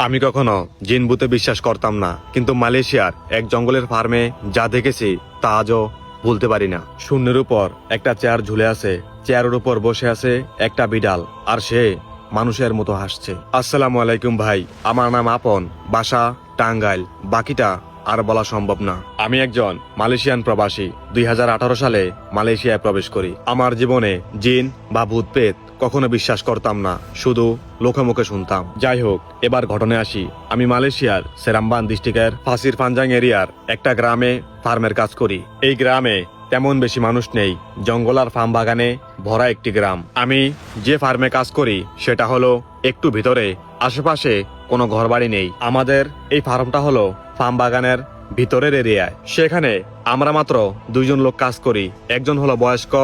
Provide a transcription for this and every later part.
আমি কখনো জিন ভূতে বিশ্বাস করতাম না, কিন্তু মালয়েশিয়ার এক জঙ্গলের ফার্মে যা দেখেছি তা আজও ভুলতে পারি না। শূন্যের উপর একটা চেয়ার ঝুলে আছে, চেয়ারের উপর বসে আছে একটা বিড়াল, আর সে মানুষের মতো হাসছে। আসসালামু আলাইকুম ভাই, আমার নাম আপন, বাসা টাঙ্গাইল, বাকিটা আর বলা সম্ভব না। আমি একজন মালয়েশিয়ান প্রবাসী, 2018 সালে মালয়েশিয়ায় প্রবেশ করি। আমার জীবনে জিন বা ভূত পেত কখনো বিশ্বাস করতাম না, শুধু লোকে মুখে শুনতাম। যাই হোক, এবার ঘটনায় আসি। আমি মালয়েশিয়ার সেরাম্বান ডিস্ট্রিক্টের ফাসির পাঞ্জাং এরিয়ার একটা গ্রামে ফার্মের কাজ করি। এই গ্রামে তেমন বেশি মানুষ নেই, জঙ্গল আর ফার্ম বাগানে ভরা একটি গ্রাম। আমি যে ফার্মে কাজ করি সেটা হলো একটু ভিতরে, আশেপাশে কোনো ঘরবাড়ি নেই। আমাদের এই ফার্মটা হলো ফার্ম বাগানের ভিতরের এরিয়ায়। সেখানে আমরা মাত্র 2জন লোক কাজ করি, একজন হলো বয়স্ক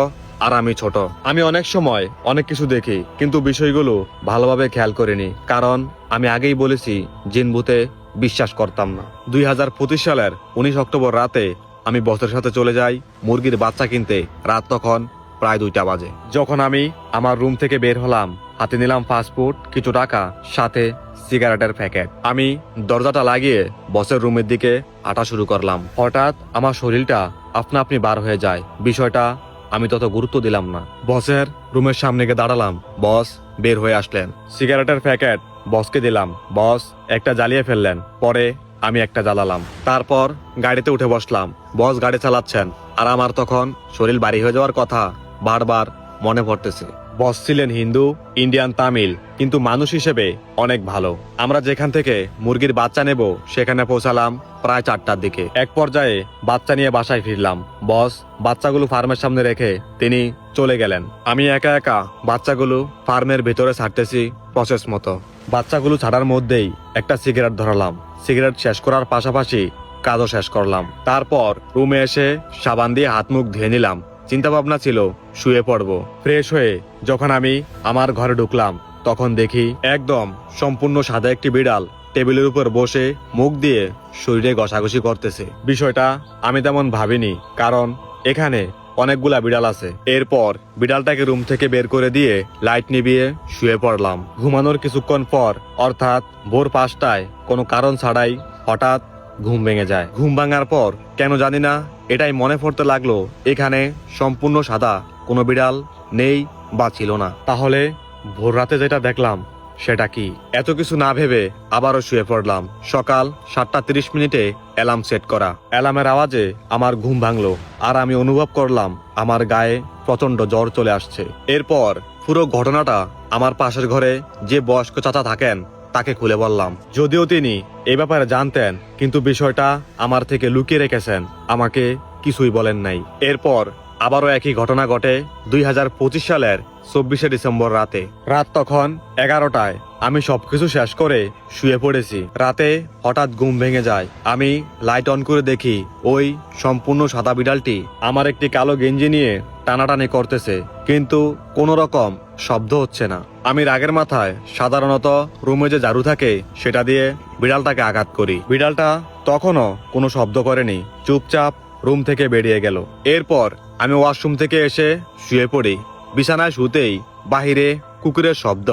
আর আমি ছোট। আমি অনেক সময় অনেক কিছু দেখি, কিন্তু বিষয়গুলো ভালোভাবে খেয়াল করিনি, কারণ আমি আগেই বলেছি জিন ভূতে বিশ্বাস করতাম না। 2025 সালের 19 অক্টোবর রাতে আমি বসের সাথে চলে যাই মুরগির বাচ্চা কিনতে। রাত তখন প্রায় 2টা বাজে। যখন আমি আমার রুম থেকে বের হলাম, হাতে নিলাম ফাস্টফুড, কিছু টাকা, সাথে সিগারেটের প্যাকেট। আমি দরজাটা লাগিয়ে বসের রুমের দিকে হাঁটা শুরু করলাম। হঠাৎ আমার শরীরটা আপনা আপনি বার হয়ে যায়। বিষয়টা আমি তত গুরুত্ব দিলাম না। বসের রুমের সামনে গিয়ে দাঁড়ালাম। বস বের হয়ে আসলেন। সিগারেটের প্যাকেট বসকে দিলাম। বস একটা জ্বালিয়ে ফেললেন, পরে আমি একটা জ্বালালাম। তারপর গাড়িতে উঠে বসলাম। বস গাড়ি চালাচ্ছেন, আর আমার তখন শরীর ভারী হয়ে যাওয়ার কথা বারবার মনে পড়তেছে। বস ছিলেন হিন্দু, ইন্ডিয়ান, তামিল, কিন্তু মানুষ হিসেবে অনেক ভালো। আমরা যেখান থেকে মুরগির বাচ্চা নেব সেখানে পৌঁছালাম প্রায় 4টার দিকে। এক পর্যায়ে বাচ্চা নিয়ে বাসায় ফিরলাম। বস বাচ্চাগুলো ফার্মের সামনে রেখে তিনি চলে গেলেন। আমি একা একা বাচ্চাগুলো ফার্মের ভেতরে ছাড়তেছি প্রসেস মতো। বাচ্চাগুলো ছাড়ার মধ্যেই একটা সিগারেট ধরালাম। সিগারেট শেষ করার পাশাপাশি কাজও শেষ করলাম। তারপর রুমে এসে সাবান দিয়ে হাত মুখ ধুয়ে নিলাম। চিন্তা ভাবনা ছিল শুয়ে পড়বো। ফ্রেশ হয়ে যখন আমি আমার ঘরে ঢুকলাম, তখন দেখি একদম সম্পূর্ণ সাদা একটি বিড়াল টেবিলের উপর বসে মুখ দিয়ে শরীরে ঘষাঘষি করতেছে। বিষয়টা আমি তেমন ভাবিনি, কারণ এখানে অনেকগুলা বিড়াল আছে। এরপর বিড়ালটাকে রুম থেকে বের করে দিয়ে লাইট নিভিয়ে শুয়ে পড়লাম। ঘুমানোর কিছুক্ষণ পর, অর্থাৎ ভোর 5টায়, কোনো কারণ ছাড়াই হঠাৎ ঘুম ভেঙে যায়। ঘুম ভাঙার পর কেন জানি না এটাই মনে পড়তে লাগলো, এখানে সম্পূর্ণ সাদা কোনো বিড়াল নেই বা ছিল না। তাহলে ভোর রাতে যেটা দেখলাম সেটা কি? এত কিছু না ভেবে আবারও শুয়ে পড়লাম। সকাল 7:30 অ্যালার্ম সেট করা। অ্যালার্মের আওয়াজে আমার ঘুম ভাঙলো, আর আমি অনুভব করলাম আমার গায়ে প্রচন্ড জ্বর চলে আসছে। এরপর পুরো ঘটনাটা আমার পাশের ঘরে যে বয়স্ক চাচা থাকেন তাকে খুলে বললাম। যদিও তিনি এই ব্যাপারে জানতেন, কিন্তু বিষয়টা আমার থেকে লুকিয়ে রেখেছেন, আমাকে কিছুই বলেন নাই। এরপর আবারও একই ঘটনা ঘটে 2025 সালের 24শে ডিসেম্বর রাতে। রাত তখন 11টায়। আমি সবকিছু শেষ করে শুয়ে পড়েছি। রাতে হঠাৎ ঘুম ভেঙে যায়। আমি লাইট অন করে দেখি ওই সম্পূর্ণ সাদা বিড়ালটি আমার একটি কালো গেঞ্জি নিয়ে টানাটানি করতেছে, কিন্তু কোনো রকম শব্দ হচ্ছে না। আমি রাগের মাথায় সাধারণত রুমে যে ঝাড়ু থাকে সেটা দিয়ে বিড়ালটাকে আঘাত করি। বিড়ালটা তখনও কোনো শব্দ করেনি, চুপচাপ রুম থেকে বেরিয়ে গেল। এরপর আমি ওয়াশরুম থেকে এসে শুয়ে পড়ি। বিছানায় শুতেই বাহিরে কুকুরের শব্দ,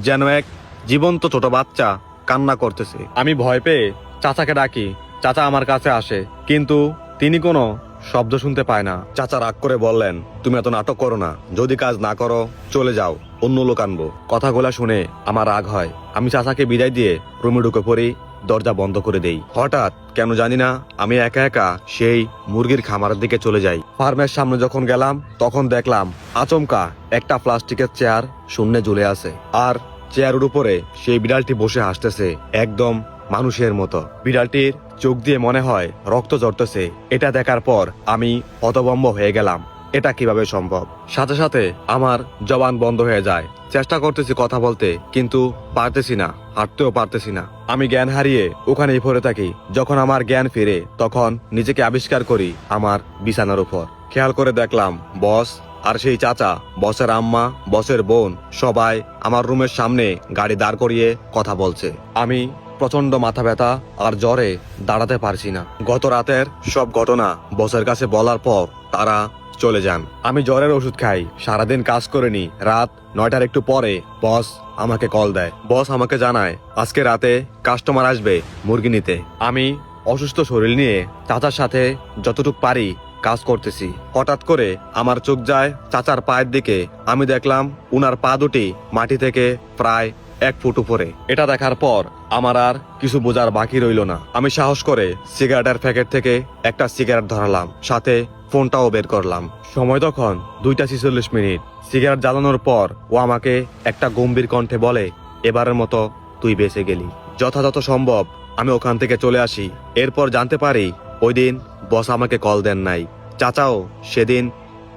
যেন এক জীবন্ত ছোট বাচ্চা কান্না করতেছে। আমি ভয় পেয়ে চাচাকে ডাকি। চাচা আমার কাছে আসে, কিন্তু তিনি কোনো শব্দ শুনতে পায় না। চাচা রাগ করে বললেন, তুমি এত নাটক করো না, যদি কাজ না করো চলে যাও, অন্য লোক আনবো। কথাগুলা শুনে আমার রাগ হয়। আমি চাচাকে বিদায় দিয়ে রুমে ঢুকে পড়ি, দরজা বন্ধ করে দেই। হঠাৎ কেন জানি না আমি একা একা সেই মুরগির খামারের দিকে চলে যাই। ফার্মের সামনে যখন গেলাম তখন দেখলাম আচমকা একটা প্লাস্টিকের চেয়ার শূন্যে ঝুলে আছে, আর চেয়ারের উপরে সেই বিড়ালটি বসে হাসতেছে একদম মানুষের মতো। বিড়ালটির চোখ দিয়ে মনে হয় রক্ত ঝরতেছে। এটা দেখার পর আমি হতভম্ব হয়ে গেলাম, এটা কিভাবে সম্ভব? সাথে সাথে আমার জবান বন্ধ হয়ে যায়। চেষ্টা করতেছি কথা বলতে, কিন্তু পারতেছি না, হাঁটতেও পারতেছি না। আমি জ্ঞান হারিয়ে ওখানেই পড়ে থাকি। যখন আমার জ্ঞান ফিরে তখন নিজেকে আবিষ্কার করি আমার বিছানার উপর। খেয়াল করে দেখলাম বস আর সেই চাচা, বসের আম্মা, বসের বোন সবাই আমার রুমের সামনে গাড়ি দাঁড় করিয়ে কথা বলছে। আমি প্রচন্ড মাথা ব্যথা আর জ্বরে দাঁড়াতে পারছি না। গত রাতের সব ঘটনা বসের কাছে বলার পর তারা চলে যান। আমি জ্বরের ওষুধ খাই, সারাদিন কাজ করে নি। রাত 9টার একটু পরে বস আমাকে কল দেয়। বস আমাকে জানায় আজকে রাতে কাস্টমার আসবে মুরগি নিতে। আমি অসুস্থ শরীর নিয়ে চাচার সাথে যতটুকু পারি কাজ করতেছি। হঠাৎ করে আমার চোখ যায় চাচার পায়ের দিকে। আমি দেখলাম উনার পা দুটি মাটি থেকে প্রায় 1 ফুট উপরে। এটা দেখার পর আমার আর কিছু বোঝার বাকি রইল না। আমি সাহস করে সিগারেটের প্যাকেট থেকে একটা সিগারেট ধরালাম, সাথে ফোনটাও বের করলাম। সময় তখন 2:46। সিগারেট জ্বালানোর পর ও আমাকে একটা গম্ভীর কণ্ঠে বলে, এবারের মতো তুই বেঁচে গেলি। যথাযথ সম্ভব আমি ওখান থেকে চলে আসি। এরপর জানতে পারি ওই দিন বস আমাকে কল দেন নাই। চাচাও সেদিন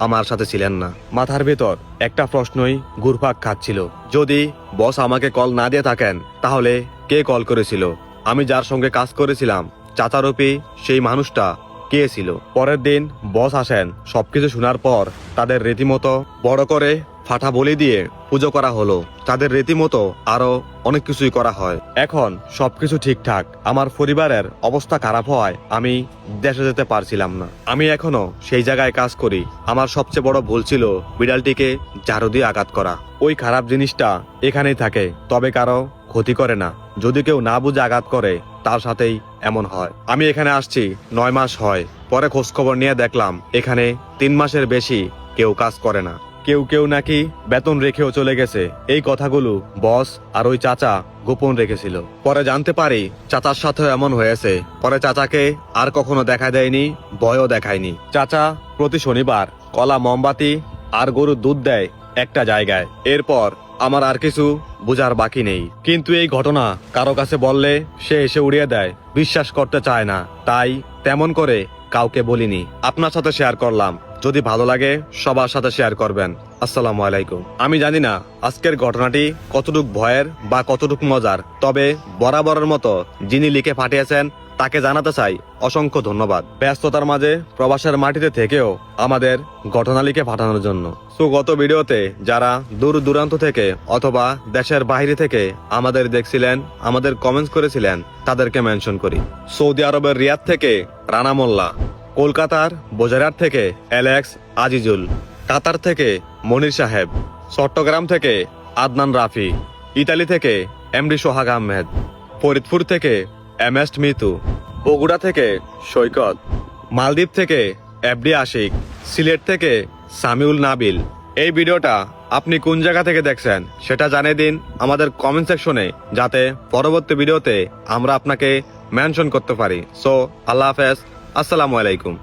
আমার সাথে ছিলেন না। মাথার ভেতর একটা প্রশ্নই ঘুরপাক খাচ্ছিল, যদি বস আমাকে কল না দিয়ে থাকেন তাহলে কে কল করেছিল? আমি যার সঙ্গে কাজ করেছিলাম চাচারূপী সেই মানুষটা কে ছিল? পরের দিন বস আসেন। সবকিছু শোনার পর তাদের রীতিমতো বড় করে ফাটা বলি দিয়ে পুজো করা হলো। তাদের রীতিমতো আরো অনেক কিছুই করা হয়। এখন সবকিছু ঠিকঠাক। আমার পরিবারের অবস্থা খারাপ হওয়ায় আমি দেশে যেতে পারছিলাম না। আমি এখনো সেই জায়গায় কাজ করি। আমার সবচেয়ে বড় ভুল ছিল বিড়ালটিকে ঝাড়ু দিয়ে আঘাত করা। ওই খারাপ জিনিসটা এখানেই থাকে, তবে কারো ক্ষতি করে না। যদি কেউ না বুঝে আঘাত করে তার সাথেই এমন হয়। আমি এখানে আসছি 9 মাস হয়। পরে খোঁজখবর নিয়ে দেখলাম এখানে 3 মাসের বেশি কেউ কাজ করে না। কেউ কেউ নাকি বেতন রেখেও চলে গেছে। এই কথাগুলো বস আর ওই চাচা গোপন রেখেছিল। পরে জানতে পারি চাচার সাথেও এমন হয়েছে। পরে চাচাকে আর কখনো দেখা দেয়নি, ভয়ও দেখায়নি। চাচা প্রতি শনিবার কলা, মোমবাতি আর গরুর দুধ দেয় একটা জায়গায়। এরপর আমার আর কিছু বোঝার বাকি নেই। কিন্তু এই ঘটনা কারো কাছে বললে সে এসে উড়িয়ে দেয়, বিশ্বাস করতে চায় না। তাই তেমন করে কাউকে বলিনি। আপনার সাথে শেয়ার করলাম। যদি ভালো লাগে সবার সাথে শেয়ার করবেন। আসসালামু আলাইকুম। আমি জানি না আজকের ঘটনাটি কতটুক ভয়ের বা কতটুক মজার, তবে বরাবরের মতো যিনি লিখে পাঠিয়েছেন তাকে জানাতে চাই অসংখ্য ধন্যবাদ। ব্যস্ততার মাঝে প্রবাসের মাটিতে থেকেও আমাদের ঘটনা লিখে পাঠানোর জন্য। তো গত ভিডিওতে যারা দূর দূরান্ত থেকে অথবা দেশের বাইরে থেকে আমাদের দেখছিলেন, আমাদের কমেন্টস করেছিলেন, তাদেরকে মেনশন করি। সৌদি আরবের রিয়াদ থেকে রানা মোল্লা, কলকাতার বোজারহাট থেকে অ্যালেক্স আজিজুল, কাতার থেকে মনির সাহেব, চট্টগ্রাম থেকে আদনান রাফি, ইতালি থেকে এমডি সোহাগ আহমেদ, ফরিদপুর থেকে এমএস মিতু, বগুড়া থেকে সৈকত, মালদ্বীপ থেকে এফডি আশিক, সিলেট থেকে সামিউল নাবিল। এই ভিডিওটা আপনি কোন জায়গা থেকে দেখছেন সেটা জানিয়ে দিন আমাদের কমেন্ট সেকশনে, যাতে পরবর্তী ভিডিওতে আমরা আপনাকে মেনশন করতে পারি। সো আল্লাহ হাফেজ, আসসালামু আলাইকুম।